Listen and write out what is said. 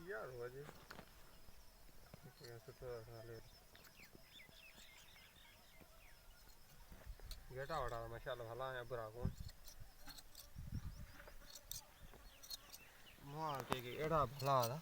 यार वजह सुठो हले गेटा वड़ा माशाल्लाह भला है बुरा कौन मुआ के एड़ा भला था